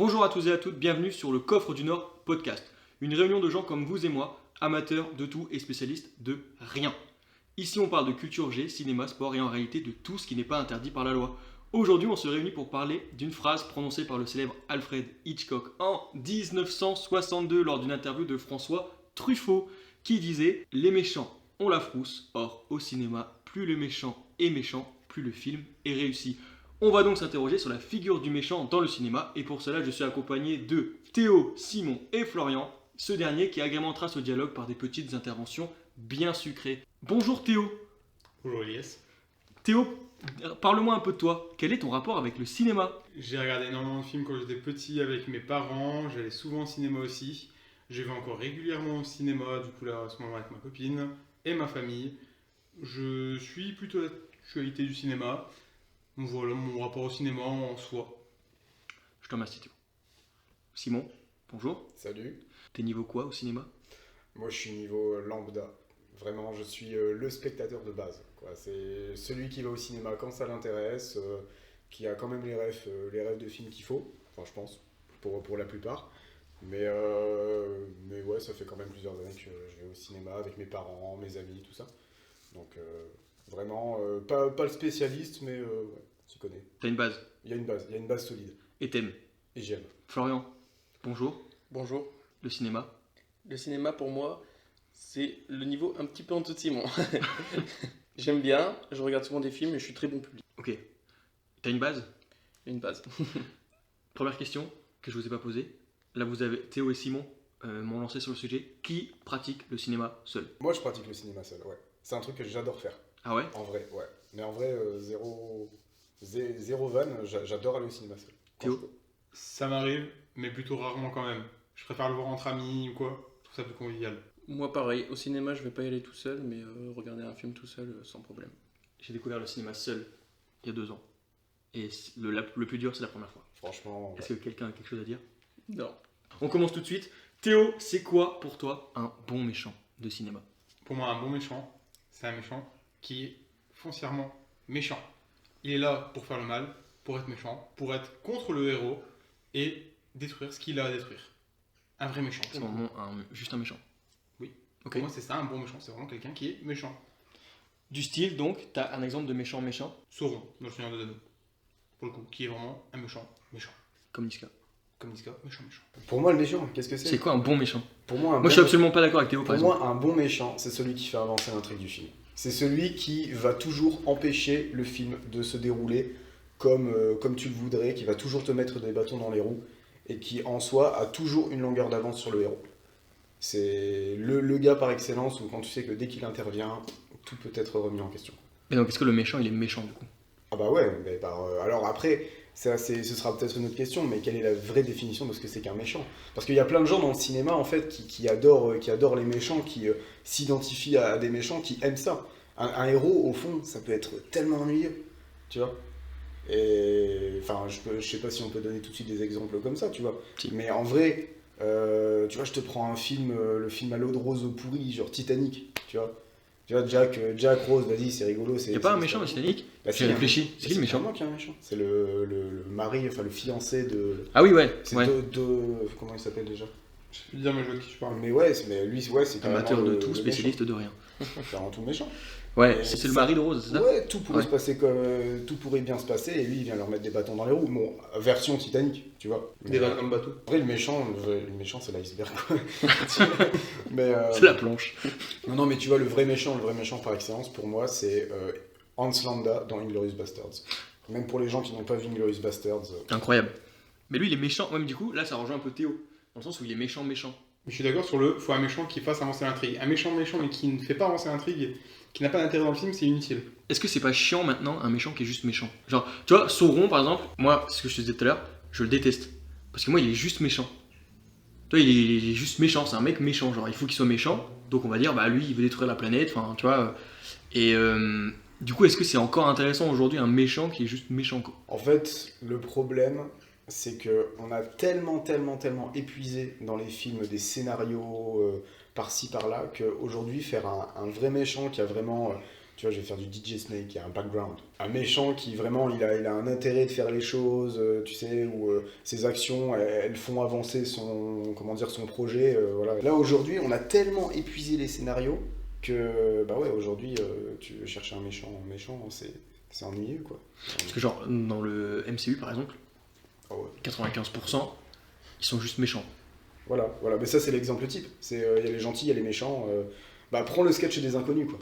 Bonjour à tous et à toutes, bienvenue sur le Coffre du Nord podcast. Une réunion de gens comme vous et moi, amateurs de tout et spécialistes de rien. Ici on parle de culture G, cinéma, sport et en réalité de tout ce qui n'est pas interdit par la loi. Aujourd'hui on se réunit pour parler d'une phrase prononcée par le célèbre Alfred Hitchcock en 1962 lors d'une interview de François Truffaut qui disait « Les méchants ont la frousse, or au cinéma, plus le méchant est méchant, plus le film est réussi ». On va donc s'interroger sur la figure du méchant dans le cinéma et pour cela je suis accompagné de Théo, Simon et Florian, ce dernier qui agrémentera ce dialogue par des petites interventions bien sucrées. Bonjour Théo. Bonjour Elias. Théo, parle-moi un peu de toi. Quel est ton rapport avec le cinéma ? J'ai regardé énormément de films quand j'étais petit avec mes parents, j'allais souvent au cinéma aussi. Je vais encore régulièrement au cinéma, du coup là à ce moment avec ma copine et ma famille. Je suis plutôt l'actualité du cinéma. Donc voilà mon rapport au cinéma en soi. Je te remercie Théo. Simon, bonjour. Salut, T'es niveau quoi au cinéma ? moi je suis niveau lambda. Vraiment, je suis le spectateur de base, quoi. C'est celui qui va au cinéma quand ça l'intéresse, qui a quand même les rêves de films qu'il faut, enfin je pense, pour la plupart. Mais ouais, ça fait quand même plusieurs années que je vais au cinéma avec mes parents, mes amis, tout ça. Donc vraiment, pas le spécialiste, mais ouais, tu connais. T'as une base Il y a une base solide. et t'aimes. Et j'aime. Florian, bonjour. Bonjour. Le cinéma ? Le cinéma pour moi, c'est le niveau un petit peu en dessous de Simon. J'aime bien, je regarde souvent des films et je suis très bon public. Ok. T'as une base ? Une base. Première question que je vous ai pas posée. Là, vous avez Théo et Simon m'ont lancé sur le sujet. Qui pratique le cinéma seul ? Moi je pratique le cinéma seul, ouais. C'est un truc que j'adore faire. Ah ouais ? En vrai, ouais. Mais en vrai, zéro van, j'adore aller au cinéma seul. Quand Théo je peux. Ça m'arrive, mais plutôt rarement quand même. Je préfère le voir entre amis ou quoi. Je trouve ça plus convivial. Moi pareil, au cinéma je vais pas y aller tout seul, mais regarder un film tout seul sans problème. J'ai découvert le cinéma seul il y a 2 ans. Et le plus dur, c'est la première fois. Franchement, Est-ce que quelqu'un a quelque chose à dire ? Non. On commence tout de suite. Théo, c'est quoi pour toi un bon méchant de cinéma ? Pour moi, un bon méchant, c'est un méchant qui est foncièrement méchant. Il est là pour faire le mal, pour être méchant, pour être contre le héros et détruire ce qu'il a à détruire. Un vrai méchant. C'est vraiment juste un méchant. Oui. Ok. Pour moi, c'est ça, un bon méchant. C'est vraiment quelqu'un qui est méchant. Du style, donc, t'as un exemple de méchant méchant, Sauron, dans le Seigneur des Anneaux. Pour le coup, qui est vraiment un méchant. comme Niska. Comme Niska, méchant. pour moi, le méchant, qu'est-ce que c'est C'est quoi un bon méchant ? Pour moi, Moi, je suis absolument pas d'accord avec Théo, pour par exemple. moi, un bon méchant, c'est celui qui fait avancer l'intrigue du film. C'est celui qui va toujours empêcher le film de se dérouler comme tu le voudrais, qui va toujours te mettre des bâtons dans les roues et qui, en soi, a toujours une longueur d'avance sur le héros. C'est le gars par excellence où quand tu sais que dès qu'il intervient, tout peut être remis en question. Mais donc, est-ce que le méchant, il est méchant, du coup ? Ah bah ouais, mais alors après, ce sera peut-être une autre question, mais quelle est la vraie définition de ce que c'est qu'un méchant ? Parce qu'il y a plein de gens dans le cinéma en fait qui adorent les méchants, qui s'identifient à des méchants, qui aiment ça. Un héros, au fond, ça peut être tellement ennuyeux, tu vois. Et enfin, je sais pas si on peut donner tout de suite des exemples comme ça, tu vois. Si. Mais en vrai, tu vois, je te prends un film, le film à l'eau de rose pourri, genre Titanic, tu vois. Tu vois, Jack Rose, vas-y, c'est rigolo. Il y a pas un méchant dans Titanic ? Bah, J'ai réfléchi. C'est qui le méchant ? C'est qui est un méchant. C'est le mari, enfin le fiancé de. Ah oui, ouais. C'est Ouais. comment il s'appelle déjà? Je peux te dire, mais je vois de qui tu parles. Mais lui, ouais, c'est carrément Amateur de le tout, spécialiste de rien. méchant. C'est carrément tout le méchant. Ouais, Et c'est le ça- mari de Rose, c'est ça ? Ouais, tout pourrait Ouais. se passer tout pourrait bien se passer et lui, il vient leur mettre des bâtons dans les roues. Bon, version Titanic, tu vois. Des vannes comme bateau. Après, le méchant, c'est l'iceberg, quoi. Mais, C'est la planche. non, mais tu vois, le vrai méchant par excellence, pour moi, c'est Hans Landa dans Inglourious Basterds. Même pour les gens qui n'ont pas vu Inglourious Basterds. Incroyable. Mais lui, il est méchant. Ouais, mais du coup, là, ça rejoint un peu Théo. Dans le sens où il est méchant. Mais je suis d'accord sur faut un méchant qui fasse avancer l'intrigue. Un méchant mais qui ne fait pas avancer l'intrigue, qui n'a pas d'intérêt dans le film, c'est inutile. Est-ce que c'est pas chiant maintenant un méchant qui est juste méchant ? Genre, tu vois, Sauron par exemple, moi, ce que je te disais tout à l'heure, je le déteste. Parce que moi, il est juste méchant. Tu vois, il est juste méchant, c'est un mec méchant. Genre, il faut qu'il soit méchant. Donc on va dire, bah lui, il veut détruire la planète, enfin, tu vois. Et du coup, est-ce que c'est encore intéressant aujourd'hui un méchant qui est juste méchant, quoi ? En fait, le problème, c'est que on a tellement épuisé dans les films des scénarios par-ci par-là qu'aujourd'hui faire un vrai méchant qui a vraiment tu vois, je vais faire du DJ Snake, qui a un background. Un méchant qui vraiment, il a un intérêt de faire les choses, tu sais, où ses actions, elles font avancer son projet. Voilà. Là, aujourd'hui, on a tellement épuisé les scénarios que, bah ouais, aujourd'hui, tu veux chercher un méchant, c'est ennuyeux, quoi. Parce que genre, dans le MCU par exemple, Ah ouais. 95%, ils sont juste méchants. Voilà, mais ça, c'est l'exemple type. Il y a les gentils, il y a les méchants. Bah, prends le sketch des inconnus, quoi.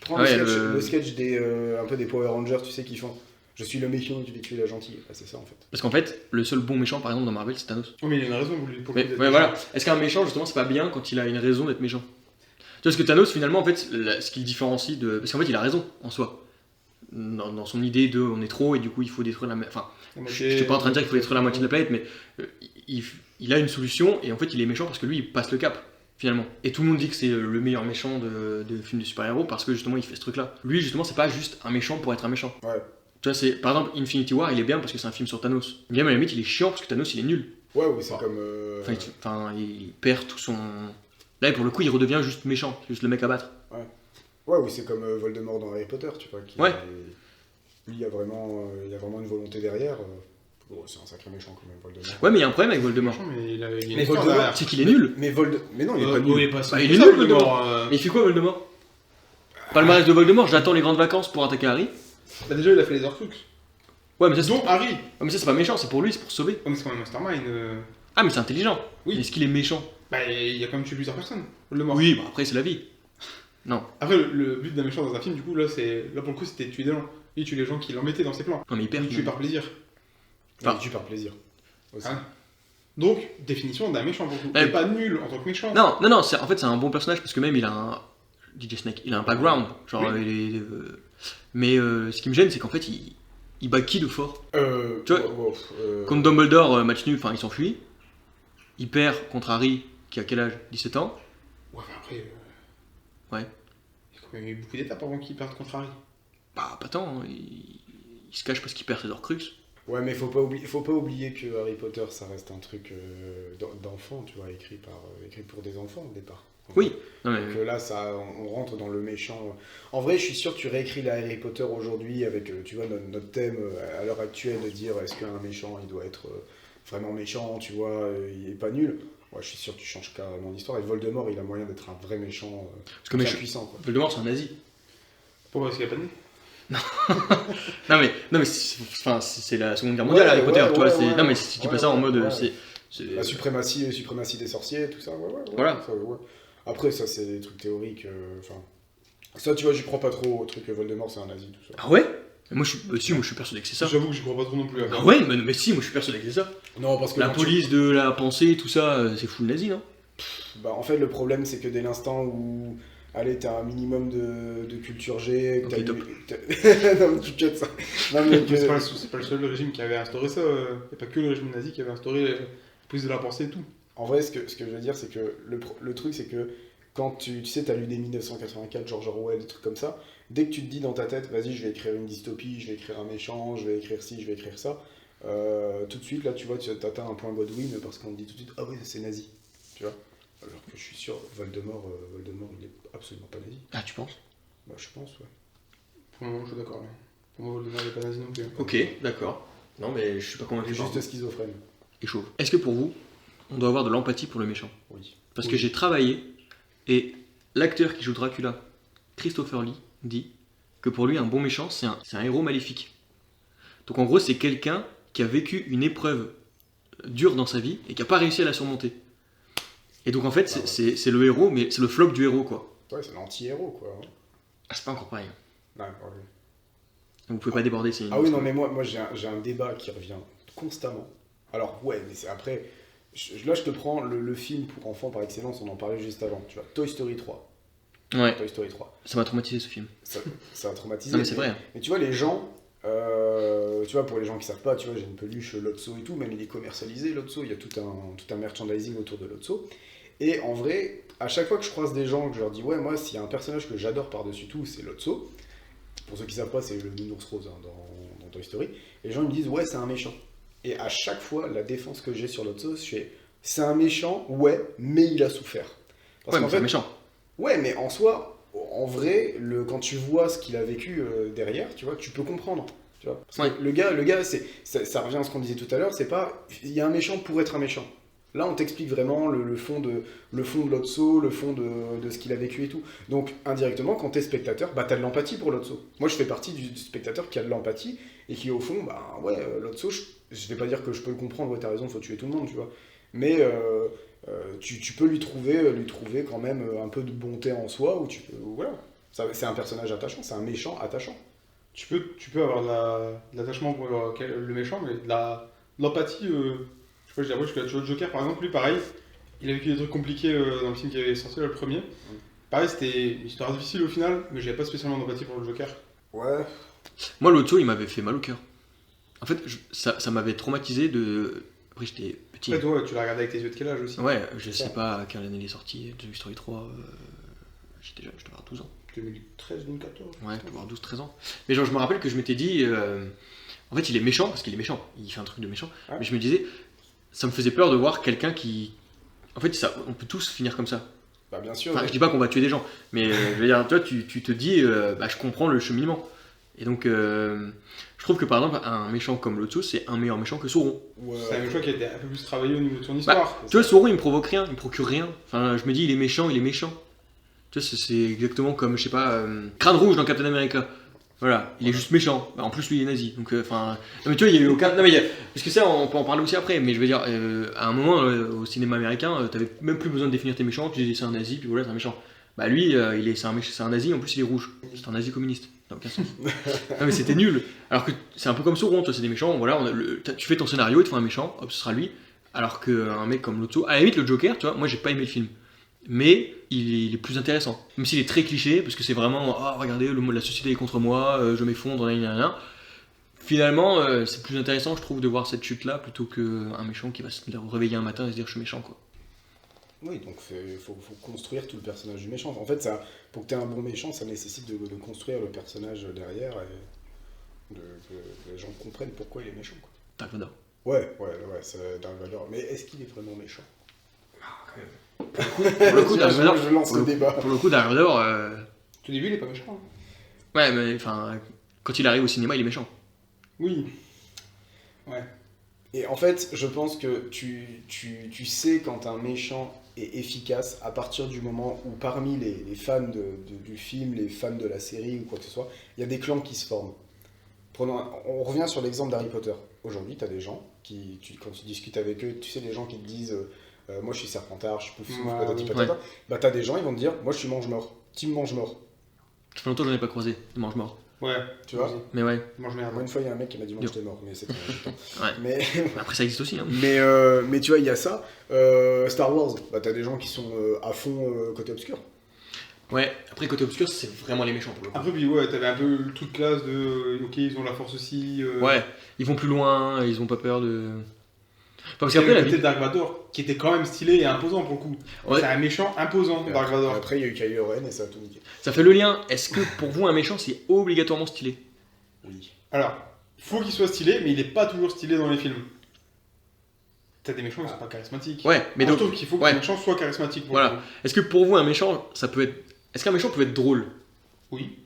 Prends le sketch un peu des Power Rangers, tu sais, qui font je suis le méchant, je vais tuer la gentille. Bah, c'est ça, en fait. Parce qu'en fait, le seul bon méchant par exemple dans Marvel, c'est Thanos. Oh, mais il y a une raison pour Mais ouais, voilà. Est-ce qu'un méchant, justement, c'est pas bien quand il a une raison d'être méchant? Tu vois, parce que Thanos, finalement, en fait, ce qui le différencie de. Parce qu'en fait, il a raison, en soi. Dans son idée de on est trop et du coup, il faut détruire la. Enfin, je suis pas en train de dire qu'il faut détruire la moitié de la planète, mais il a une solution et en fait, il est méchant parce que lui, il passe le cap, finalement. Et tout le monde dit que c'est le meilleur méchant de films de super-héros parce que justement, il fait ce truc-là. Lui, justement, c'est pas juste un méchant pour être un méchant. Ouais. Tu vois, c'est. Par exemple, Infinity War, il est bien parce que c'est un film sur Thanos. Même à la limite, il est chiant parce que Thanos, il est nul. Ouais, oui, c'est comme. Enfin, il perd tout son. Là, pour le coup, il redevient juste méchant, c'est juste le mec à battre. Ouais, oui, c'est comme Voldemort dans Harry Potter, tu vois. Ouais. Lui, il y a vraiment une volonté derrière. Bon, c'est un sacré méchant quand même, Voldemort. Ouais, mais il y a un problème avec Voldemort. Mais il a une Mais histoire Voldemort, derrière. C'est qu'il est nul. Mais non, il est pas Il nul. est pas si Bah, nul il est que ça, nul, Voldemort. Mais il fait quoi, Voldemort? Palmarès de Voldemort, j'attends les grandes vacances pour attaquer Harry. Bah, déjà, il a fait les Horcruxes. Ouais, mais ça, c'est. Dont Harry. Ouais, mais ça, c'est pas méchant, c'est pour lui, c'est pour sauver. Oh, mais c'est quand même Mastermind. Ah, mais c'est intelligent. Oui. Est-ce qu'il est méchant? Bah, il a quand même tué plusieurs personnes. Voldemort. Oui, bah après, c'est la vie. Non. Après, le but d'un méchant dans un film, du coup, là pour le coup, c'était de tuer des gens. Il tue les gens qui l'embêtaient dans ses plans. Non, mais il perd. Il tue par plaisir. Il tue par plaisir. Aussi. Hein. Donc, définition d'un méchant pour vous. Il est pas nul en tant que méchant. Non, en fait, c'est un bon personnage parce que même il a un. DJ Snake, il a un background. Genre, Oui. il est. Mais ce qui me gêne, c'est qu'en fait, il bat qui de fort? Tu vois, Contre Dumbledore, match nul, enfin, il s'enfuit. Il perd contre Harry, qui a quel âge? 17 ans. Ouais, mais après. Ouais. Il y a quand même eu beaucoup d'étapes avant qu'il perde contre Harry. Bah, pas tant, hein. Il se cache parce qu'il perd ses Horcruxes. Ouais, mais faut pas oublier que Harry Potter, ça reste un truc d'enfant, tu vois, écrit pour des enfants au départ. Oui. Non, mais... Donc là, on rentre dans le méchant. En vrai, je suis sûr que tu réécris la Harry Potter aujourd'hui avec, tu vois, notre thème à l'heure actuelle de dire est-ce qu'un méchant, il doit être vraiment méchant, tu vois, il est pas nul. Ouais, je suis sûr que tu changes carrément l'histoire. Et Voldemort, il a moyen d'être un vrai méchant, Parce que bien méchant. puissant, quoi. Voldemort, c'est un nazi. Pourquoi est-ce qu'il a pas de nez? Non, mais c'est la Seconde Guerre mondiale, Harry Potter, tu vois. Non, mais si tu dis pas ça en mode. ouais. C'est... La suprématie des sorciers, tout ça, ouais. Voilà. Ça, ouais. Après, ça, c'est des trucs théoriques. Enfin, ça, tu vois, j'y crois pas trop au truc Voldemort, c'est un nazi, tout ça. Ah ouais? Moi, je suis persuadé que c'est ça. J'avoue que j'y crois pas trop non plus. Ah ouais, mais si, moi, je suis persuadé que c'est ça. Non, parce que La police de la pensée, tout ça, c'est full nazi, non? Bah, en fait, le problème, c'est que dès l'instant où. Allez, t'as un minimum de culture G. Ok, top. Non, mais tu cut ça. Non, mais Mais c'est pas le seul régime qui avait instauré ça. Il n'y a pas que le régime nazi qui avait instauré la police de la pensée et tout. En vrai, ce que je veux dire, c'est que le truc, c'est que quand tu sais, t'as lu des 1984, George Orwell, des trucs comme ça, dès que tu te dis dans ta tête, vas-y, je vais écrire une dystopie, je vais écrire un méchant, je vais écrire ci, je vais écrire ça, tout de suite, là, tu vois, tu atteins un point Godwin parce qu'on te dit tout de suite, ah ouais, c'est nazi, tu vois. Alors que je suis sûr, Voldemort, il est absolument pas nazi. Ah, tu penses? Bah, je pense, ouais. Pour le moment, je suis d'accord. Pour moi, Voldemort n'est pas nazi non plus. Ok, d'accord. Non, mais je suis pas Il convaincu. est juste schizophrène. Et chauve. Est-ce que pour vous, on doit avoir de l'empathie pour le méchant? Oui. Parce Oui. que j'ai travaillé et l'acteur qui joue Dracula, Christopher Lee, dit que pour lui, un bon méchant, c'est un héros maléfique. Donc en gros, c'est quelqu'un qui a vécu une épreuve dure dans sa vie et qui n'a pas réussi à la surmonter. Et donc en fait, c'est le héros, mais c'est le flop du héros, quoi. Ouais, c'est l'anti-héros, quoi. Ah, c'est pas encore pareil. Non, ouais. Donc vous pouvez pas déborder, c'est une... Ah oui, non, mais moi j'ai un débat qui revient constamment. Alors, ouais, mais c'est après. Là, je te prends le film pour enfants par excellence, on en parlait juste avant. Tu vois, Toy Story 3. Ouais, Toy Story 3. ça m'a traumatisé ce film. Ça a traumatisé. Non, mais c'est vrai. Mais tu vois, les gens. Tu vois, pour les gens qui savent pas, tu vois, j'ai une peluche Lotso et tout, même il est commercialisé, Lotso. Il y a tout un merchandising autour de Lotso. Et en vrai, à chaque fois que je croise des gens, que je leur dis, ouais, moi, s'il y a un personnage que j'adore par-dessus tout, c'est Lotso. Pour ceux qui savent pas, c'est le nounours rose hein, dans Toy Story. Et les gens ils me disent, ouais, c'est un méchant. Et à chaque fois, la défense que j'ai sur Lotso, je fais, c'est un méchant, ouais, mais il a souffert. Parce Ouais, mais qu'en c'est un fait, méchant. ouais, mais en soi, en vrai, quand tu vois ce qu'il a vécu derrière, tu vois, tu peux comprendre. Tu vois. Parce que Ouais. le gars ça revient à ce qu'on disait tout à l'heure, c'est pas. Il y a un méchant pour être un méchant. Là, on t'explique vraiment le fond de Lotso, le fond de ce qu'il a vécu et tout. Donc, indirectement, quand t'es spectateur, bah, t'as de l'empathie pour Lotso. Moi, je fais partie du spectateur qui a de l'empathie et qui, au fond, bah, ouais, Lotso, je vais pas dire que je peux le comprendre, ouais, t'as raison, faut tuer tout le monde, tu vois. Mais tu peux lui trouver quand même un peu de bonté en soi, ou tu peux. Voilà. C'est un personnage attachant, c'est un méchant attachant. Tu peux avoir de l'attachement pour le méchant, mais de l'empathie. Je sais pas, je dirais, tu vois, le Joker, par exemple, lui, pareil, il a vécu des trucs compliqués dans le film qui avait sorti, là, le premier. Pareil, c'était une histoire difficile au final, mais j'avais pas spécialement d'empathie pour le Joker. Ouais. Moi, l'autre il m'avait fait mal au cœur. En fait, ça m'avait traumatisé de. Après, j'étais petit. Après, toi, tu l'as regardé avec tes yeux de quel âge aussi? Ouais, je sais pas à quelle année il est sorti. Toy Story 3, j'étais jeune, je devais avoir 12 ans. 2013, 2014. Ouais, je devais avoir 12-13 ans. Mais genre, je me rappelle que je m'étais dit. En fait, il est méchant, parce qu'il est méchant. Il fait un truc de méchant. Ouais. Mais je me disais, ça me faisait peur de voir quelqu'un qui. En fait, on peut tous finir comme ça. Bah, bien sûr. Enfin, je dis pas qu'on va tuer des gens, mais je veux dire, toi, tu te dis, bah, je comprends le cheminement. Et donc, je trouve que par exemple, un méchant comme Lotso, c'est un meilleur méchant que Sauron. Ouais. C'est un méchant qui a été un peu plus travaillé au niveau de son histoire. Tu vois, Sauron, il me provoque rien, il me procure rien. Enfin, je me dis, il est méchant, il est méchant. Tu vois, c'est exactement comme, je sais pas, Crâne Rouge dans Captain America. Voilà, il est juste méchant. Bah, en plus, lui, il est nazi. Donc, enfin. Non, mais tu vois, il y a eu aucun. Non, mais parce que ça, on peut en parler aussi après. Mais je veux dire, à un moment, au cinéma américain, t'avais même plus besoin de définir tes méchants. Tu disais, c'est un nazi, puis voilà, c'est un méchant. Bah, lui, c'est un nazi, en plus, il est rouge. C'est un nazi communiste. Ça n'a aucun sens. Non, mais c'était nul. Alors que c'est un peu comme Sauron, toi, c'est des méchants. Voilà, tu fais ton scénario, il te faut un méchant, hop, ce sera lui. Alors qu'un mec comme Lotso, à la limite, le Joker, tu vois, moi, j'ai pas aimé le film. Mais il est plus intéressant. Même s'il est très cliché, parce que c'est vraiment, oh, regardez, la société est contre moi, je m'effondre, nan. Finalement, c'est plus intéressant, je trouve, de voir cette chute-là plutôt qu'un méchant qui va se réveiller un matin et se dire je suis méchant, quoi. Oui, donc il faut construire tout le personnage du méchant. En fait, pour que tu aies un bon méchant, ça nécessite de construire le personnage derrière et que les gens comprennent pourquoi il est méchant. Quoi. Dark Vador. Ouais, c'est Dark Vador. Mais est-ce qu'il est vraiment méchant? Pour le coup, Dark Vador, je lance le débat. pour le coup, Dark Vador, Tout début, il est pas méchant. ouais, mais enfin, quand il arrive au cinéma, il est méchant. Oui. Ouais. Et en fait, je pense que tu sais quand un méchant est efficace à partir du moment où parmi les fans du film, les fans de la série ou quoi que ce soit, il y a des clans qui se forment. On revient sur l'exemple d'Harry Potter. Aujourd'hui, tu as des gens quand tu discutes avec eux, tu sais, les gens qui te disent moi je suis Serpentard, je suis Poufsouffle, patati patata. Ouais. Bah t'as des gens, ils vont te dire moi je suis Mange-Mort, Team Mange-Mort. Ça fait longtemps que j'en ai pas croisé, il mange mort. Ouais. Tu vois? Mais ouais, Mange merde. Moi une fois il y a un mec qui m'a dit moi Dur. j'étais mort, mais c'était il y a longtemps. ouais. Mais, Après, ça existe aussi, hein. mais tu vois, il y a ça. Star Wars, bah t'as des gens qui sont à fond côté obscur. Ouais, après, côté obscur, c'est vraiment les méchants pour le coup. Après, puis ouais, t'avais un peu le truc classe de ok, ils ont la force aussi. Ouais, ils vont plus loin, ils ont pas peur de. Enfin, parce Parce qu'après, la côté vie. Dark Vador, qui était quand même stylé et imposant pour le coup. Ouais. C'est un méchant imposant, Et Dark après, Vador. après, il y a eu Kylo Ren et ça a tout niqué. Ça fait le lien. Est-ce que pour vous, un méchant, c'est obligatoirement stylé? Oui. Alors, il faut qu'il soit stylé, mais il est pas toujours stylé dans les films. T'as des méchants qui sont pas charismatiques. Ouais, mais Moi, donc. je trouve qu'il faut que ouais. le méchant soit charismatique. Pour Voilà. le coup. Est-ce que pour vous, un méchant, ça peut être. Est-ce qu'un méchant peut être drôle? Oui.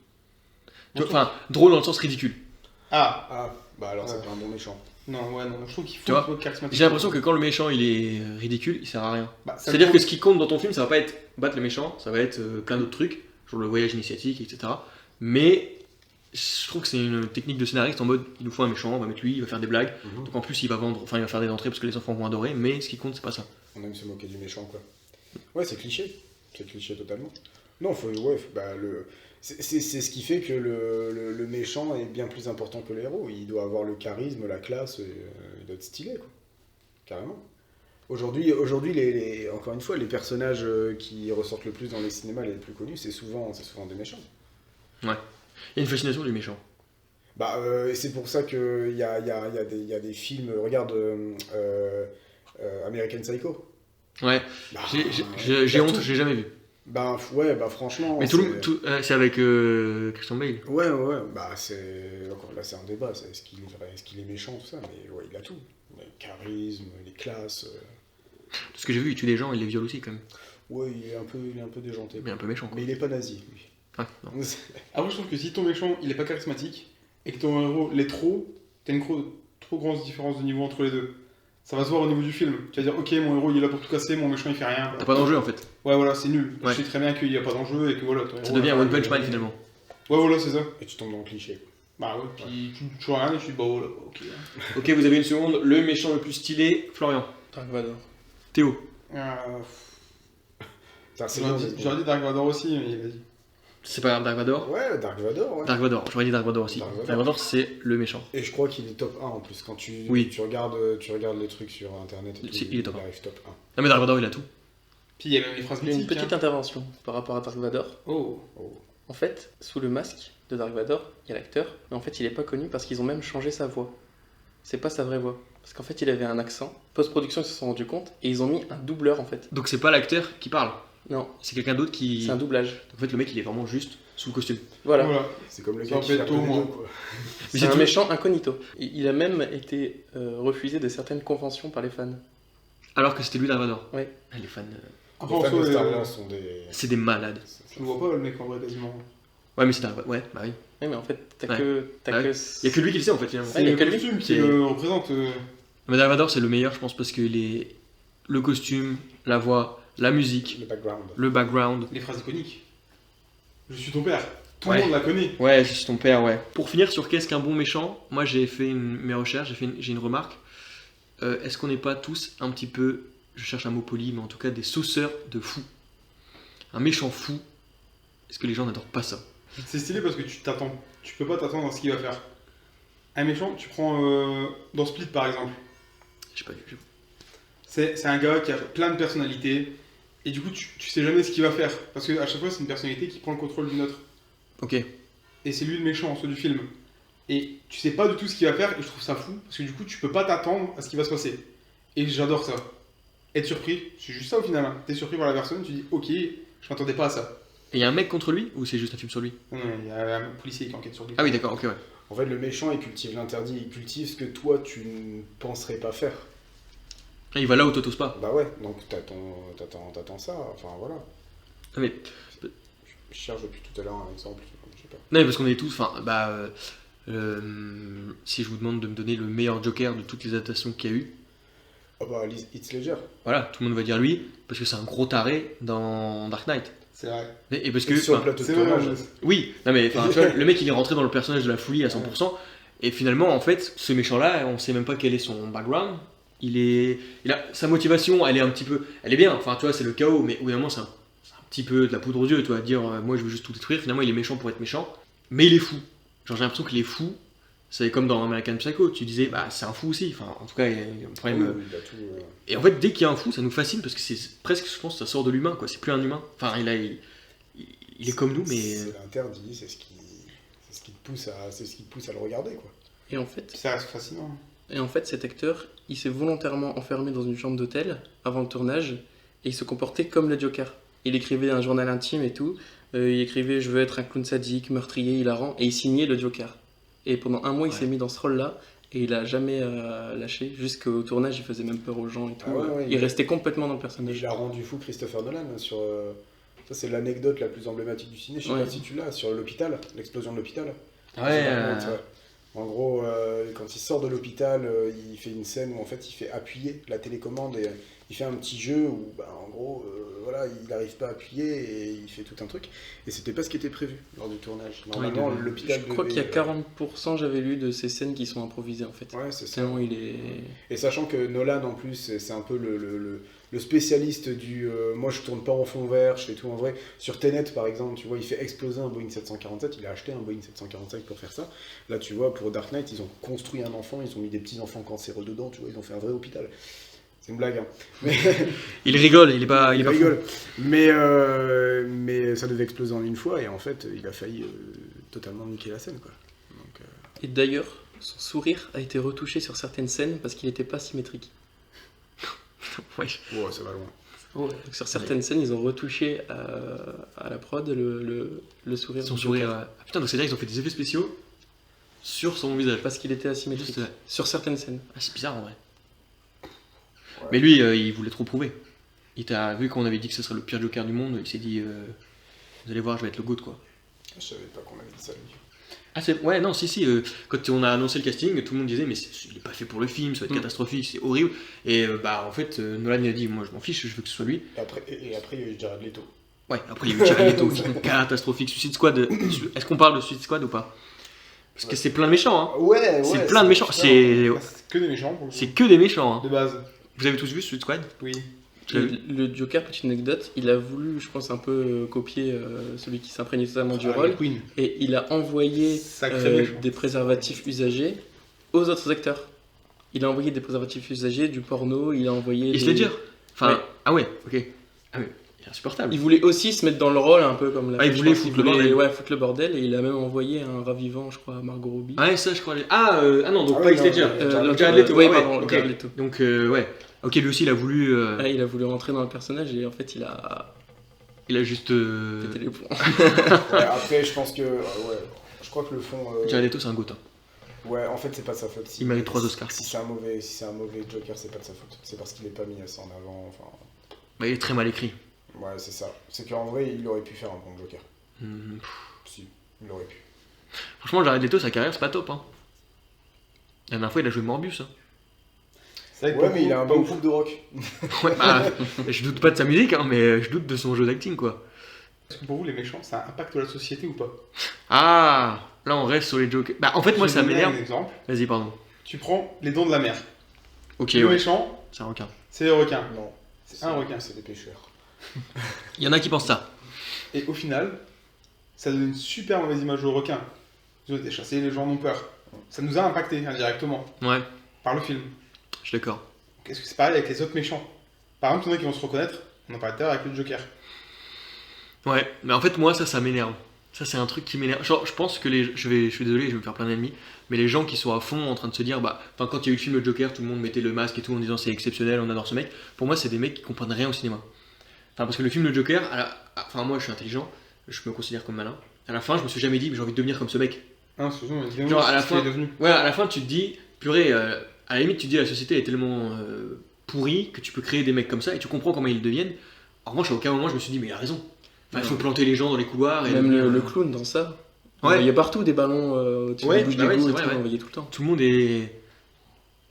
Enfin, drôle dans le sens ridicule. Ah, Ah, bah alors c'est Ouais. pas un bon méchant. non, ouais, non, je trouve qu'il faut Tu vois, qu'il soit charismatique. J'ai l'impression que quand le méchant il est ridicule, il sert à rien. Bah, ça C'est-à-dire que dépend- ce qui compte dans ton film, ça va pas être battre le méchant, ça va être plein d'autres trucs, genre le voyage initiatique, etc. Mais je trouve que c'est une technique de scénariste en mode il nous faut un méchant, on va mettre lui, il va faire des blagues. Donc en plus il va vendre, enfin il va faire des entrées parce que les enfants vont adorer, mais ce qui compte c'est pas ça. On aime se moquer du méchant, quoi. Ouais, c'est cliché. C'est cliché totalement. Non, c'est ce qui fait que le méchant est bien plus important que le héros. Il doit avoir le charisme, la classe, il doit être stylé, quoi. Carrément. Aujourd'hui, encore une fois, les personnages qui ressortent le plus dans les cinémas les plus connus, c'est souvent des méchants. Il y a une fascination du méchant. Bah, et c'est pour ça qu'il y a des films. Regarde American Psycho. Ouais, Bah, j'ai y a honte, tout. j'ai jamais vu. Bah, ouais, bah franchement. Mais c'est avec Christian Bale. Ouais, bah c'est. Encore là, c'est un débat. Est-ce qu'il est vrai, est-ce qu'il est méchant, tout ça. Mais ouais, il a tout. Il a le charisme, les classes. Tout ce que j'ai vu, il tue des gens, il les viole aussi quand même. Ouais, il est un peu déjanté. Mais un peu méchant quoi. Mais il est pas nazi, lui. Ah, non. Après, je trouve que si ton méchant il est pas charismatique et que ton héros l'est trop, t'as une trop grosse différence de niveau entre les deux. Ça va se voir au niveau du film. Tu vas dire, ok, mon héros il est là pour tout casser, mon méchant il fait rien. T'as pas d'enjeu en fait. Ouais, voilà, c'est nul. Ouais. Je sais très bien qu'il n'y a pas d'enjeu et que voilà. ton Ça héros, devient là, One il- Punch Man finalement. Ouais, voilà, c'est ça. Et tu tombes dans le cliché. Bah ouais, puis tu vois rien et tu dis, bah voilà, ok. Ok, vous avez une seconde. Le méchant le plus stylé, Florian. Dark Vador. Théo. C'est bien, J'aurais dit Dark Vador aussi, mais vas-y. C'est pas Dark Vador. Ouais, Dark Vador, ouais. Dark Vador, j'aurais dit Dark Vador aussi. Dark Vador. Dark Vador, c'est le méchant. Et je crois qu'il est top 1 en plus. Quand Oui. tu regardes les trucs sur internet et tout, Il est top 1. arrive top 1. Non mais Dark Vador, il a tout. Puis il y a même les phrases J'ai une mythiques. petite hein. intervention par rapport à Dark Vador. Oh. En fait, sous le masque de Dark Vador, il y a l'acteur, mais en fait, il est pas connu parce qu'ils ont même changé sa voix. C'est pas sa vraie voix. Parce qu'en fait, il avait un accent. Post-production, ils se sont rendus compte et ils ont mis un doubleur en fait. Donc c'est pas l'acteur qui parle. Non, C'est quelqu'un d'autre qui. c'est un doublage. En fait, le mec, il est vraiment juste sous le costume. Voilà. C'est comme le Ça gars en qui fait fait un peu tôt, les moi. deux, quoi. Mais C'est c'est un tout. méchant incognito. Il a même été refusé de certaines conventions par les fans. Alors que c'était lui Dark Vador. Ouais. Ah, les fans. Après, Les en fans de soi, Star Wars sont des. C'est des malades. je ne vois pas le mec en vrai quasiment. Ouais, mais c'est Dark Vador. Ouais, bah oui. Ouais, mais en fait, t'as Ouais. que. Ah ouais. Il y a que lui qui le sait en fait finalement. Ouais, il y a le que lui. costume qui C'est- le représente. Mais Dark Vador, c'est le meilleur, je pense, parce qu'il est. Le costume, la voix, la musique, Le background. le background. Les phrases iconiques. Je suis ton père. Tout Ouais. le monde la connaît. Ouais, je suis ton père, ouais. Pour finir sur qu'est-ce qu'un bon méchant, moi j'ai fait mes recherches, j'ai une remarque. Est-ce qu'on n'est pas tous un petit peu, je cherche un mot poli, mais en tout cas des sauceurs de fous? Un méchant fou, est-ce que les gens n'adorent pas ça? C'est stylé parce que tu peux pas t'attendre à ce qu'il va faire. Un méchant, tu prends dans Split par exemple. Je sais pas, C'est un gars qui a plein de personnalités. Et du coup, tu sais jamais ce qu'il va faire. Parce qu'à chaque fois, c'est une personnalité qui prend le contrôle d'une autre. Ok. Et c'est lui le méchant en soi du film. Et tu sais pas du tout ce qu'il va faire. Et je trouve ça fou. Parce que du coup, tu peux pas t'attendre à ce qui va se passer. Et j'adore ça. Être surpris, c'est juste ça au final. Hein. T'es surpris par la personne, tu dis ok, je m'attendais pas à ça. Et il y a un mec contre lui ou c'est juste un film sur lui? Non, non, il y a un policier qui enquête sur lui. Ah oui, d'accord, ok, ouais. En fait, le méchant, il cultive l'interdit. Il cultive ce que toi, tu ne penserais pas faire. Ah, il va là où toi t'oses pas. Bah ouais, donc t'attends ça. Enfin, voilà. Ah, mais, Je cherche depuis tout à l'heure un exemple. Je sais pas. non, mais parce qu'on est tous, enfin, si je vous demande de me donner le meilleur Joker de toutes les adaptations qu'il y a eu, Oh bah, Heath Ledger. voilà, tout le monde va dire lui, parce que c'est un gros taré dans Dark Knight. C'est vrai. Et parce que, Sur le enfin, plateau de C'est vrai. tournage. oui, non mais enfin, tu vois, le mec il est rentré dans le personnage de la folie à 100%, et finalement en fait, ce méchant-là, on sait même pas quel est son background. Sa motivation, elle est un petit peu, elle est bien. Enfin, tu vois, c'est le chaos, mais au bout d'un moment, c'est un petit peu de la poudre aux yeux, tu vois, dire moi je veux juste tout détruire. Finalement, il est méchant pour être méchant, mais il est fou. Genre j'ai l'impression qu'il est fou. C'est comme dans American Psycho, tu disais bah c'est un fou aussi. Enfin, en tout cas, il y a un problème. Oui, il a tout, Et en fait, dès qu'il y a un fou, ça nous fascine parce que c'est presque, je pense, ça sort de l'humain, quoi. C'est plus un humain. Enfin, il est comme nous, mais C'est l'interdit, c'est ce qui te pousse à le regarder, quoi. Et en fait, Ça reste fascinant. cet acteur, il s'est volontairement enfermé dans une chambre d'hôtel avant le tournage et il se comportait comme le Joker. Il écrivait un journal intime et tout. Il écrivait je veux être un clown sadique, meurtrier, hilarant et il signait le Joker. Et pendant un mois, il s'est mis dans ce rôle-là et il a jamais lâché. Jusqu'au tournage, il faisait même peur aux gens et tout. Ah ouais, il restait complètement dans le personnage. Il a rendu fou Christopher Nolan sur. Ça, c'est l'anecdote la plus emblématique du ciné. Je sais Ouais. pas si tu l'as, sur l'hôpital, l'explosion de l'hôpital. ouais. En gros, quand il sort de l'hôpital, il fait une scène où en fait il fait appuyer la télécommande et il fait un petit jeu où bah, en gros voilà, il n'arrive pas à appuyer et il fait tout un truc. Et c'était pas ce qui était prévu lors du tournage. Normalement, il devait- l'hôpital. Je crois qu'il y a devait, 40%, j'avais lu, de ces scènes qui sont improvisées en fait. Ouais, c'est ça. Tellement il est. Et sachant que Nolan en plus, c'est un peu le spécialiste du moi je tourne pas en fond vert, je fais tout en vrai. Sur Tenet par exemple, tu vois, il fait exploser un Boeing 747, il a acheté un Boeing 747 pour faire ça. Là tu vois, pour Dark Knight, ils ont construit un enfant, ils ont mis des petits enfants cancéreux dedans, tu vois, ils ont fait un vrai hôpital. C'est une blague, hein. Mais Il rigole, il est pas fou. rigole. Mais ça devait exploser en une fois et en fait, il a failli totalement niquer la scène, quoi. Donc, Et d'ailleurs, son sourire a été retouché sur certaines scènes parce qu'il n'était pas symétrique. Ouais. oh, ça va loin. Donc, sur certaines scènes, ils ont retouché à la prod le sourire. Son du sourire. Joker. Ah, putain, donc c'est-à-dire qu'ils ont fait des effets spéciaux sur son visage. Parce qu'il était asymétrique. Juste, Sur certaines scènes. Ah, c'est bizarre en vrai. Ouais. Mais lui, il voulait trop prouver. Il t'a vu qu'on avait dit que ce serait le pire Joker du monde, il s'est dit vous allez voir, je vais être le GOAT quoi. Je savais pas qu'on avait dit ça, lui. Ah, ouais, non, si. Quand on a annoncé le casting, tout le monde disait, mais il est pas fait pour le film, ça va être catastrophique, c'est horrible. Et en fait, Nolan il a dit, moi je m'en fiche, je veux que ce soit lui. Et après, il y a eu Jared Leto. Ouais, après il y a eu Jared Leto, film catastrophique. Suicide Squad, est-ce qu'on parle de Suicide Squad ou pas? Parce que c'est plein de méchants, hein. Ouais, C'est plein de méchants. C'est que des méchants pour le coup. C'est que des méchants, hein. De base. Vous avez tous vu Suicide Squad? Oui. Tu l'as vu? Le Joker, petite anecdote, il a voulu, je pense, un peu copier celui qui s'imprégnait totalement du rôle. Queen. Et il a envoyé Sacré méchant. des préservatifs usagés aux autres acteurs. Il a envoyé des préservatifs usagés, du porno, il a envoyé. Et se les dire. Enfin, Ouais. ah ouais, ok. Ah ouais, il est insupportable. Il voulait aussi se mettre dans le rôle un peu comme la. Ah, il je voulait pense, foutre le bordel. Ouais, foutre le bordel, et il a même envoyé un ravivant, je crois, à Margot Robbie. Ouais, ça je crois. Ah non, donc Ah pas oui, Heath non, Ledger. Jared Jared Leto. Leto. Ouais, ah pardon, ok. Jared Leto. Donc, ouais. Ok, lui aussi il a voulu. Ouais, il a voulu rentrer dans le personnage et en fait il a Il a juste. pété les plombs. Ouais, après, je pense que. Ouais, je crois que le fond. Jared Leto, c'est un goth. Ouais, en fait, c'est pas de sa faute. Il mérite 3 Oscars. Si c'est un mauvais Joker, c'est pas de sa faute. C'est parce qu'il est pas mis assez en avant. Enfin, Bah, il est très mal écrit. ouais, c'est ça. C'est qu'en vrai, il aurait pu faire un bon Joker. Hmm. Si, il aurait pu. Franchement, Jared Leto, sa carrière, c'est pas top. Hein. La dernière fois, il a joué Morbius. Hein. C'est vrai que Ouais, pour mais il a un pas bon ouf. groupe de rock. Ouais, bah, je doute pas de sa musique, hein, mais je doute de son jeu d'acting, quoi. Est-ce que pour vous, les méchants, ça impacte la société ou pas? Ah, là, on reste sur les jokers. Bah, en fait, moi, Je ça vais donner m'énerve. un exemple. Vas-y, pardon. Tu prends les dents de la mer. Ok, Le ouais, méchant, c'est un requin. c'est les requins. Non. C'est un requin. C'est des pêcheurs. Il y en a qui pensent ça. Et au final, ça donne une super mauvaise image aux requins. Ils ont été chassés, les gens en ont peur. Ça nous a impacté indirectement Ouais, par le film. je suis d'accord. Est-ce que c'est pareil avec les autres méchants? Par exemple, il y en a qui vont se reconnaître, on en parlait tout à l'heure avec le Joker. Ouais, mais en fait, moi, ça m'énerve. Ça, c'est un truc qui m'énerve. Genre, je pense que je suis désolé, je vais me faire plein d'ennemis, mais les gens qui sont à fond en train de se dire, bah, enfin, quand il y a eu le film Le Joker, tout le monde mettait le masque et tout en disant c'est exceptionnel, on adore ce mec. Pour moi, c'est des mecs qui comprennent rien au cinéma. Enfin, parce que le film Le Joker, enfin, moi, je suis intelligent, je me considère comme malin. À la fin, je me suis jamais dit, mais j'ai envie de devenir comme ce mec. Hein, excuse-moi, évidemment, Genre, à la c'est ce qu'il fin- est devenu. Ouais, à la fin, tu te dis, purée, à la limite, tu te dis, la société est tellement pourrie que tu peux créer des mecs comme ça et tu comprends comment ils le deviennent. En revanche, à aucun moment, je me suis dit, mais il a raison. Enfin, il faut planter les gens dans les couloirs. Et Même devenir, le clown dans ça. Ouais. Il y a partout des ballons au-dessus Ouais, des bouches bah ouais, d'égout c'est et vrai, tout, ouais. on voyait tout le temps. Tout le monde est.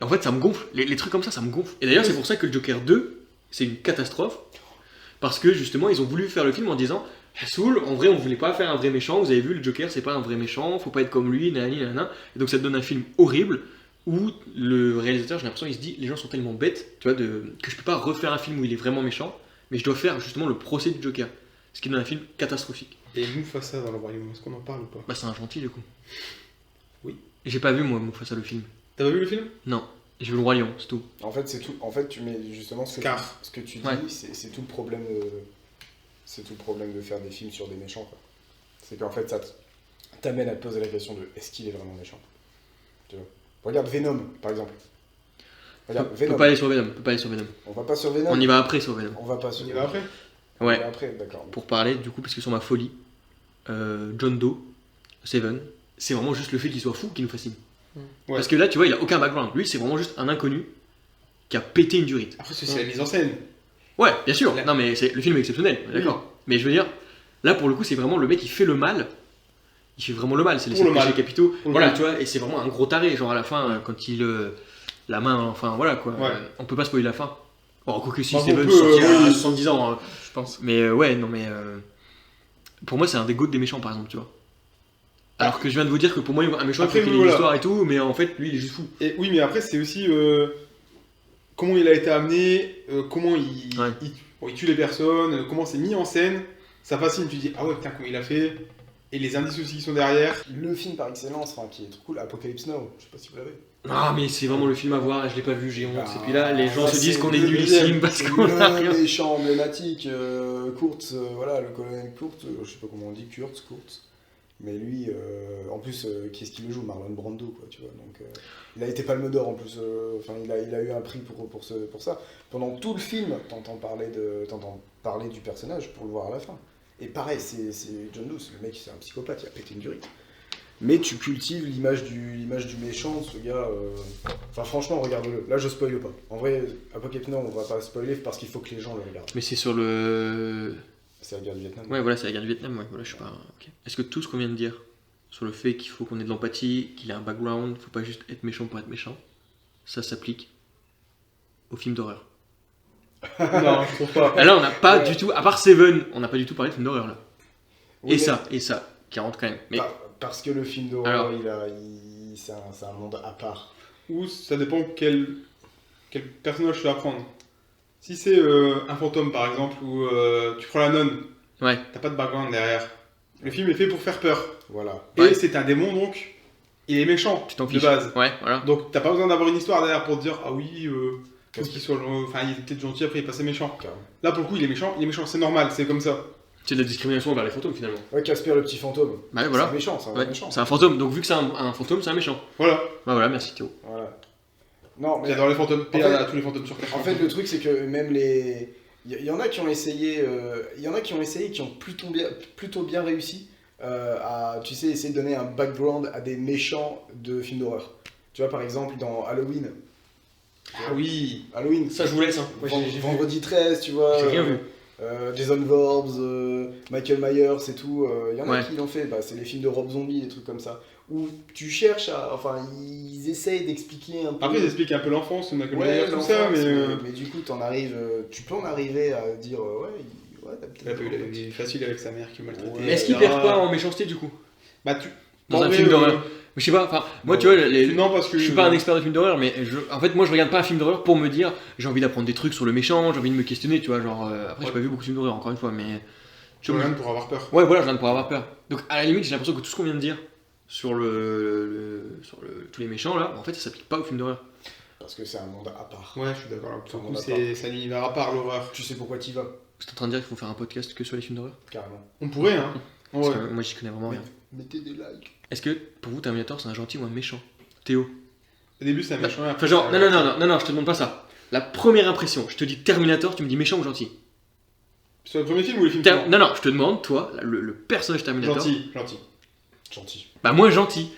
En fait, ça me gonfle. Les trucs comme ça me gonfle. Et d'ailleurs, c'est pour ça que le Joker 2, c'est une catastrophe. Parce que justement, ils ont voulu faire le film en disant Soul, en vrai, on voulait pas faire un vrai méchant. Vous avez vu, le Joker, c'est pas un vrai méchant. Faut pas être comme lui, nanani, nanana. Et donc, ça te donne un film horrible où le réalisateur, j'ai l'impression, il se dit les gens sont tellement bêtes, tu vois, que je peux pas refaire un film où il est vraiment méchant, mais je dois faire justement le procès du Joker. Ce qui donne un film catastrophique. Et Mufasa dans le royaume, est-ce qu'on en parle ou pas? Bah, c'est un gentil, du coup. Oui. J'ai pas vu, moi, Mufasa, le film. T'as pas vu le film? Non. J'ai vu le Roi Lion, c'est tout. En fait, c'est tout. En fait, tu mets justement Scar. ce que tu dis, Ouais. c'est tout le problème. C'est tout le problème de faire des films sur des méchants. Quoi. C'est qu'en fait, ça t'amène à te poser la question de est-ce qu'il est vraiment méchant. Tu vois. Regarde Venom, par exemple. Regarde On Venom. peut pas aller sur Venom. On va pas sur Venom. On y va après sur Venom. On va pas sur On y va après? On y Ouais. va après, d'accord. Pour parler, du coup, parce que sur ma folie, John Doe, Seven, c'est vraiment juste le fait qu'il soit fou qui nous fascine. Ouais. Parce que là, tu vois, il a aucun background. Lui, c'est vraiment juste un inconnu qui a pété une durite. Après, c'est la mise en scène. Ouais, bien sûr. Là- Non, mais le film est exceptionnel, Oui. d'accord. Mais je veux dire, là, pour le coup, c'est vraiment le mec qui fait le mal. Il fait vraiment le mal. C'est les Pour le 7 péchés mal. capitaux. Pour le Voilà, mal. tu vois, et c'est vraiment un gros taré. Genre à la fin, quand il. La main, enfin voilà quoi. Ouais. On peut pas spoiler la fin. Bon, quoique si Bah, on Steven peut, sortira oui. à 70 ans. Hein. Je pense. Mais ouais, non, mais. Pour moi, c'est un des goûts des méchants, par exemple, tu vois. Alors que je viens de vous dire que pour moi, un méchant, il faut Après, qu'il ait une voilà. histoire et tout, mais en fait, lui, il est juste fou. Et oui, mais après, c'est aussi comment il a été amené, comment Ouais. il tue les personnes, comment c'est mis en scène. Ça fascine, tu dis, ah ouais, putain, comment il a fait. Et les indices aussi qui sont derrière. Le film par excellence, enfin, qui est trop cool, Apocalypse Now, je sais pas si vous l'avez. Ah, mais c'est vraiment le film à voir, je l'ai pas vu, j'ai honte. Ah, et puis là, les gens ça, se disent c'est qu'on est le nullissime deuxième, parce c'est qu'on a rien. le méchant emblématique, Kurtz, voilà, le colonel Kurtz, je sais pas comment on dit, Kurtz. Mais lui, en plus, qui est-ce qui le joue? Marlon Brando, quoi, tu vois. Donc, il a été Palme d'Or en plus, enfin, il a eu un prix pour ça. Pendant tout le film, t'entends parler du personnage pour le voir à la fin. Et pareil, c'est John Doe, le mec, c'est un psychopathe, il a pété une durite. Mais tu cultives l'image du méchant, ce gars. Enfin, franchement, regarde-le. Là, je spoile pas. En vrai, Apocalypse Now, on va pas spoiler parce qu'il faut que les gens le regardent. Mais c'est sur le. C'est la guerre du Vietnam. Ouais, voilà, c'est la guerre du Vietnam, ouais, voilà, je sais pas. Ok. Est-ce que tout ce qu'on vient de dire sur le fait qu'il faut qu'on ait de l'empathie, qu'il ait un background, faut pas juste être méchant pour être méchant, ça s'applique aux films d'horreur? Non, je trouve pas. Ah, là, on n'a pas Ouais. du tout, à part Seven, on n'a pas du tout parlé de films d'horreur là. Oui, et mais- ça, qui rentre quand même. Mais Parce que le film d'horreur, Alors- c'est un monde à part. Ou ça dépend quel personnage tu vas prendre. Si c'est un fantôme par exemple, ou tu prends la nonne, ouais, t'as pas de background derrière. Le film est fait pour faire peur. Voilà. Ouais. Et c'est un démon donc, il est méchant tu t'en de fiches. base. Ouais, voilà. Donc t'as pas besoin d'avoir une histoire derrière pour te dire ah oui, faut Qu'est-ce qu'il soit, enfin il était peut-être gentil après il est passé méchant. Carrément. Là pour le coup il est méchant, c'est normal, c'est comme ça. C'est de la discrimination envers les fantômes finalement. Ouais, Casper le petit fantôme. Bah ouais, voilà. C'est un méchant, c'est un vrai Ouais, méchant. c'est un fantôme, donc vu que c'est un fantôme, c'est un méchant. Voilà. Bah voilà, merci Théo. Voilà. Non, mais J'adore les fantômes. En Et fait- à tous les fantômes sur Terre. en fait, le truc, c'est que même les. Il y en a qui ont essayé, qui ont plutôt bien réussi à, tu sais, essayer de donner un background à des méchants de films d'horreur. Tu vois, par exemple, dans Halloween. Ah oui. Halloween, Ça, je vous laisse. Hein. Ouais, j'ai vu. Vendredi 13, tu vois. J'ai rien vu. Jason Voorhees, Michael Myers et tout. Il y en a Ouais. qui l'ont fait. Bah, c'est les films de Rob Zombie, des trucs comme ça. Où tu cherches à. Enfin, ils essayent d'expliquer un peu. Après ils expliquent un peu l'enfance, de Michael Ouais, Myers, tout ça, l'enfance, mais. mais du coup, tu peux en arriver à dire t'as peut-être. Il est facile avec sa mère qui maltraite. Ouais. Mais est-ce qu'il perd pas en méchanceté du coup? Bah tu. Dans en un vrai, film d'horreur. Je sais pas, enfin, moi tu vois, Non parce que. je suis pas un expert de films d'horreur, mais en fait, moi je regarde pas un film d'horreur pour me dire j'ai envie d'apprendre des trucs sur le méchant, j'ai envie de me questionner, tu vois. Genre, après, j'ai pas vu beaucoup de films d'horreur encore une fois, mais. Je regarde pour avoir peur. Ouais, voilà, je viens de pouvoir avoir peur. Donc, à la limite, j'ai l'impression que tout ce qu'on vient de dire sur tous les méchants là, en fait, ça s'applique pas aux films d'horreur. Parce que c'est un monde à part. Ouais, je suis d'accord. Pour le coup, On c'est un univers à part l'horreur. Tu sais pourquoi t'y vas, Vous êtes en train de dire qu'il faut faire un podcast que sur les films d'horreur? carrément. On pourrait, hein. Parce Ouais. que moi, j'y connais vraiment rien. Mettez des likes. Est-ce que pour vous, Terminator, c'est un gentil ou un méchant? Théo? Au début, c'est un méchant. Enfin, genre, non, je te demande pas ça. La première impression, je te dis Terminator, tu me dis méchant ou gentil? Sur le premier film ou le film suivant Non, je te demande, toi, le personnage Terminator. Gentil. Gentil. Bah, moi, gentil.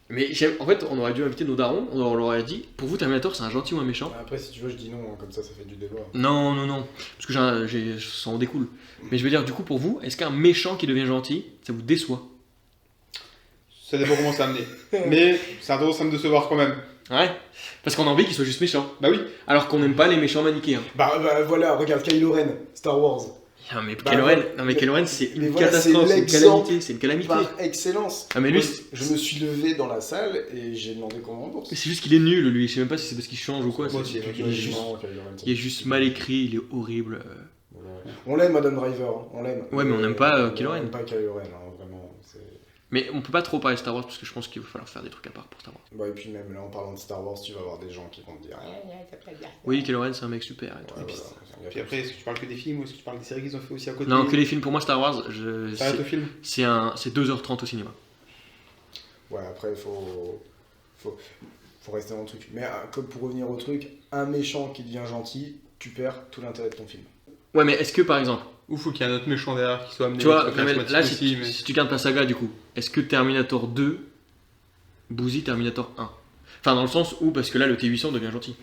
Mais en fait, on aurait dû inviter nos darons, on leur aurait dit, pour vous, Terminator, c'est un gentil ou un méchant? Après, si tu veux, je dis non, hein, comme ça fait du débat. Non, parce que ça en découle. Mais je veux dire, du coup, pour vous, est-ce qu'un méchant qui devient gentil, ça vous déçoit? Ça dépend comment c'est amené. Mais ça a tendance à me décevoir quand même. Ouais. Parce qu'on a envie qu'il soit juste méchant. Bah oui. Alors qu'on n'aime pas les méchants manichéens. Bah voilà, regarde Kylo Ren, Star Wars. Non, mais Bah, Kylo Ren, mais- Kylo Ren, c'est mais une voilà, catastrophe, c'est c'est une l'exemple calamité, c'est une calamité. Par excellence. Ah, mais lui, Moi, je me suis levé dans la salle et j'ai demandé qu'on me rembourse. c'est juste qu'il est nul, lui. Je sais même pas si c'est parce qu'il change ou quoi. Moi c'est- aussi, il, est juste, il est juste mal écrit, il est horrible. On l'aime, Madame Driver, hein, on l'aime. Ouais, mais on n'aime pas, Kylo Ren. On n'aime pas Kylo Ren, hein, vraiment. Mais on peut pas trop parler de Star Wars parce que je pense qu'il va falloir faire des trucs à part pour Star Wars. Bah, et puis même là, en parlant de Star Wars, tu vas avoir des gens qui vont te dire. Oui, Kylo Ren, c'est un mec super. Et tout. Ouais, puis- voilà. Puis après, est-ce que tu parles que des films ou est-ce que tu parles des séries qu'ils ont fait aussi à côté Non, que les films, pour moi, Star Wars, Ça arrête au film. c'est 2h30 au cinéma. Ouais, après, faut rester dans le truc. Mais comme pour revenir au truc, un méchant qui devient gentil, tu perds tout l'intérêt de ton film. Ouais, mais est-ce que par exemple, Ou faut qu'il y ait un autre méchant derrière qui soit amené. tu vois, qui soit Kamel, charismatique là, aussi, mais- si tu gardes la saga, du coup, est-ce que Terminator 2 bousille Terminator 1? Enfin, dans le sens où, parce que là, le T800 devient gentil.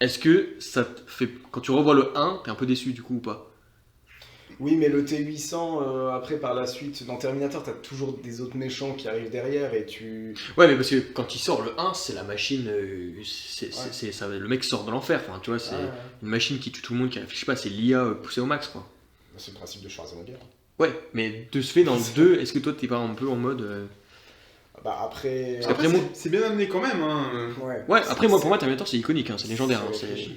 Est-ce que ça te fait. Quand tu revois le 1, t'es un peu déçu, du coup, ou pas? Oui, mais le T800, après, par la suite, dans Terminator, t'as toujours des autres méchants qui arrivent derrière et tu. Ouais, mais parce que quand il sort le 1, c'est la machine. Le mec sort de l'enfer, enfin, tu vois, c'est Ah, une machine qui tue tout le monde, qui réfléchit pas, c'est l'IA poussée au max, quoi. c'est le principe de Schwarzenegger. Ouais, mais de ce fait, dans le 2, est-ce que toi, t'es pas un peu en mode. Bah, après. Parce qu'après, moi. C'est bien amené quand même. Hein. Ouais, après, moi, pour moi, Terminator, c'est iconique, hein, c'est légendaire. hein, C'est c'est- réfléchi.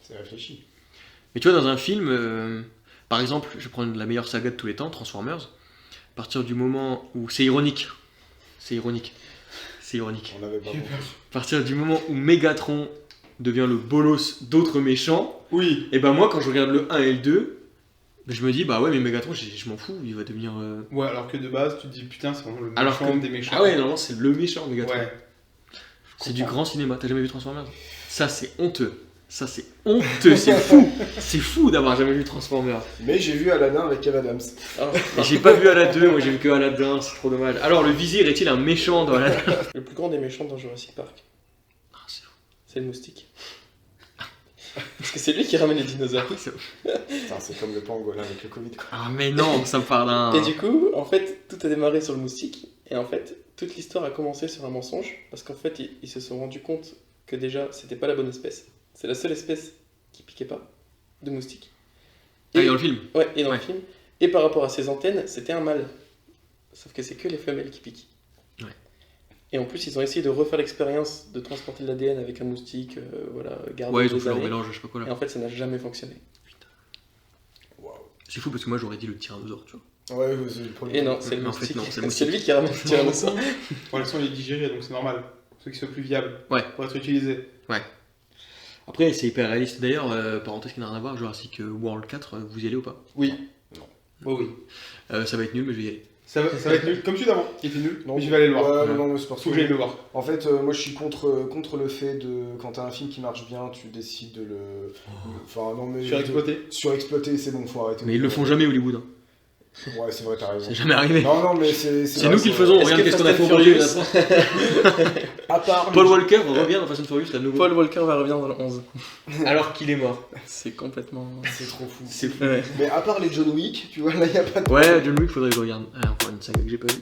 C'est réfléchi. Mais tu vois, dans un film, par exemple, je vais prendre la meilleure saga de tous les temps, Transformers, à partir du moment où. C'est ironique. C'est ironique. C'est ironique. On avait pas compris. À partir du moment où Megatron devient le bolos d'autres méchants, Oui. et ben moi, quand je regarde le 1 et le 2, je me dis, bah ouais, mais Megatron, je m'en fous, il va devenir. Ouais, alors que de base, tu te dis putain, c'est vraiment le Alors méchant que. des méchants. Ah ouais, normalement, c'est le méchant, Megatron. Ouais. C'est du grand cinéma. T'as jamais vu Transformers? Ça, c'est honteux. Ça, c'est honteux, c'est fou. C'est fou d'avoir jamais vu Transformers. Mais j'ai vu Aladdin avec Kev Adams. Et j'ai pas vu Aladdin, moi j'ai vu que Aladdin, c'est trop dommage. Alors, le vizir est-il un méchant dans Aladdin? Le plus grand des méchants dans Jurassic Park, Ah, c'est fou. c'est le moustique. Parce que c'est lui qui ramène les dinosaures. Putain, c'est comme le pangolin avec le Covid, quoi. Ah mais non, ça me parle d'un... Et du coup, en fait, tout a démarré sur le moustique. Et en fait, toute l'histoire a commencé sur un mensonge. Parce qu'en fait, ils se sont rendus compte que déjà, c'était pas la bonne espèce. C'est la seule espèce qui piquait pas de moustique. Ah, et dans le film. Ouais, et dans Ouais. le film. Et par rapport à ses antennes, c'était un mâle. Sauf que c'est que les femelles qui piquent. Ouais. Et en plus, ils ont essayé de refaire l'expérience de transporter de l'ADN avec un moustique, voilà, garder Ouais, ils ont des fait leur années. mélange, je sais pas quoi Et là. en fait, ça n'a jamais fonctionné. Waouh. C'est fou parce que moi j'aurais dit le tyrannosaure, tu vois. Ouais, c'est le premier. Et non, c'est le Mais en fait, moustique. non, c'est le C'est moustique. lui qui ramène le tyrannosaure. Pour l'instant, il est digéré, donc c'est normal. Pour ceux qui sont plus viables Ouais. pour être utilisés. Après, c'est hyper réaliste. D'ailleurs, parenthèse qui n'a rien à voir, Jurassic World 4, vous y allez ou pas? Oui. Non. Oh oui. Ça va être nul, mais je vais y aller. Ça va être nul, comme celui d'avant, qui était nul. Non, Mais je vais aller le voir. Ouais, Ouais. non, mais c'est parce Faut que j'aille le voir. En fait, moi je suis contre le fait de. Quand t'as un film qui marche bien, tu décides de le. Enfin, non, mais. Surexploité. Surexploiter, c'est bon, faut arrêter. Mais ils le font jamais Hollywood. Hein. Ouais, c'est vrai, t'as raison. C'est jamais arrivé. Non, non, mais C'est vrai, nous qui le vrai. faisons. Est-ce Regarde que qu'est-ce qu'on a Fast fait and aujourd'hui. Furious- À part. Paul Walker revient dans Fast and Furious, la nouveau. Paul Walker va revenir dans le 11. Alors qu'il est mort. C'est complètement. C'est trop fou. C'est fou. Ouais. Mais à part les John Wick, tu vois, là, y a pas de. Ouais, John Wick, faudrait que je regarde. Ah, encore une saga que j'ai pas vue.